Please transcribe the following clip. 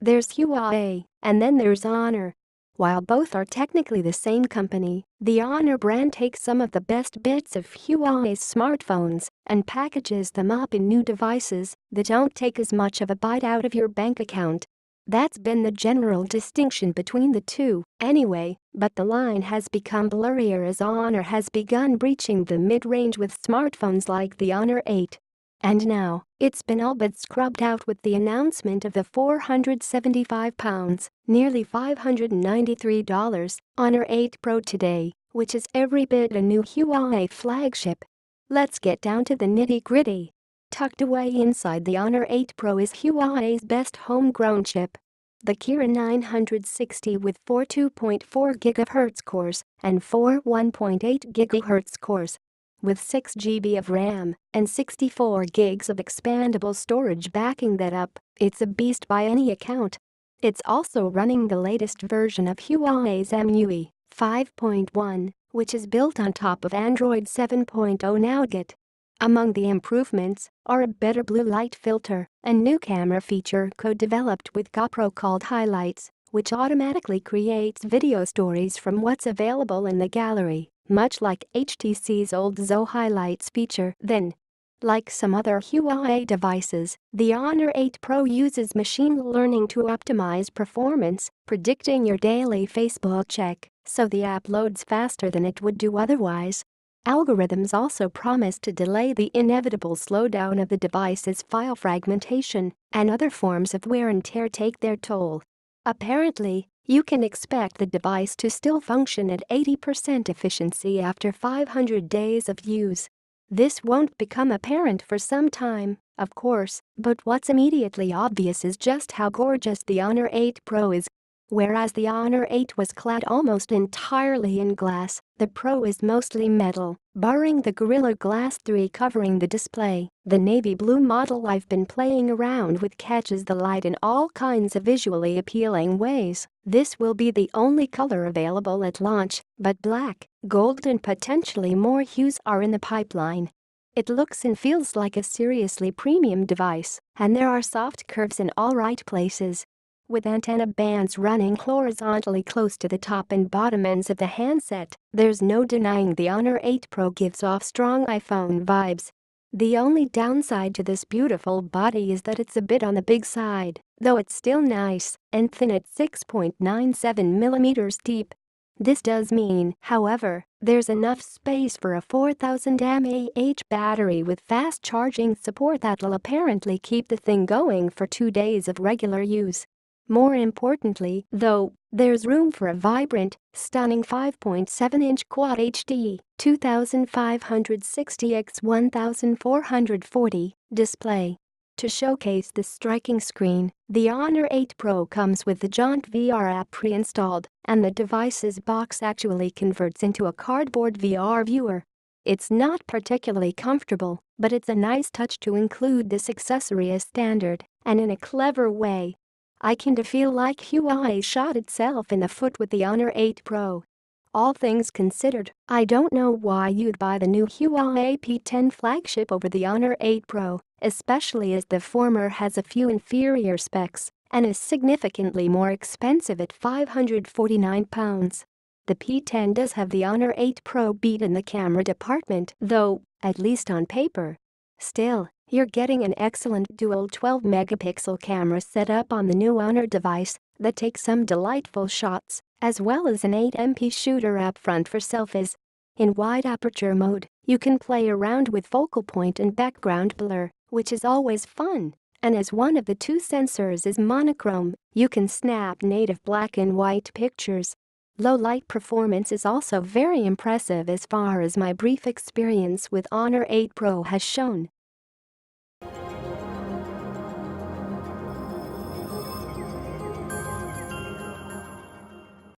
There's Huawei, and then there's Honor. While both are technically the same company, the Honor brand takes some of the best bits of Huawei's smartphones and packages them up in new devices that don't take as much of a bite out of your bank account. That's been the general distinction between the two, anyway, but the line has become blurrier as Honor has begun breaching the mid-range with smartphones like the Honor 8. And now, it's been all but scrubbed out with the announcement of the £475, nearly $593, Honor 8 Pro today, which is every bit a new Huawei flagship. Let's get down to the nitty-gritty. Tucked away inside the Honor 8 Pro is Huawei's best homegrown chip, the Kirin 960 with 4 2.4 GHz cores and 4 1.8 GHz cores. With 6 GB of RAM and 64 gigs of expandable storage backing that up, it's a beast by any account. It's also running the latest version of Huawei's MIUI 5.1, which is built on top of Android 7.0 Nougat. Among the improvements are a better blue light filter, a new camera feature co-developed with GoPro called Highlights, which automatically creates video stories from what's available in the gallery, much like HTC's old Zo Highlights feature then. Like some other Huawei devices, the Honor 8 Pro uses machine learning to optimize performance, predicting your daily Facebook check, so the app loads faster than it would do otherwise. Algorithms also promise to delay the inevitable slowdown of the device's file fragmentation, and other forms of wear and tear take their toll. Apparently, you can expect the device to still function at 80% efficiency after 500 days of use. This won't become apparent for some time, of course, but what's immediately obvious is just how gorgeous the Honor 8 Pro is. Whereas the Honor 8 was clad almost entirely in glass, the Pro is mostly metal, barring the Gorilla Glass 3 covering the display. The navy blue model I've been playing around with catches the light in all kinds of visually appealing ways. This will be the only color available at launch, but black, gold and potentially more hues are in the pipeline. It looks and feels like a seriously premium device, and there are soft curves in all right places. With antenna bands running horizontally close to the top and bottom ends of the handset, there's no denying the Honor 8 Pro gives off strong iPhone vibes. The only downside to this beautiful body is that it's a bit on the big side, though it's still nice and thin at 6.97mm deep. This does mean, however, there's enough space for a 4000 mAh battery with fast charging support that'll apparently keep the thing going for 2 days of regular use. More importantly, though, there's room for a vibrant, stunning 5.7-inch Quad HD 2560x1440 display. To showcase this striking screen, the Honor 8 Pro comes with the Jaunt VR app pre-installed, and the device's box actually converts into a cardboard VR viewer. It's not particularly comfortable, but it's a nice touch to include this accessory as standard, and in a clever way. I kinda feel like Huawei shot itself in the foot with the Honor 8 Pro. All things considered, I don't know why you'd buy the new Huawei P10 flagship over the Honor 8 Pro, especially as the former has a few inferior specs and is significantly more expensive at £549. The P10 does have the Honor 8 Pro beat in the camera department, though, at least on paper. Still, you're getting an excellent dual 12-megapixel camera setup on the new Honor device that takes some delightful shots, as well as an 8MP shooter up front for selfies. In wide aperture mode, you can play around with focal point and background blur, which is always fun, and as one of the two sensors is monochrome, you can snap native black and white pictures. Low light performance is also very impressive as far as my brief experience with Honor 8 Pro has shown.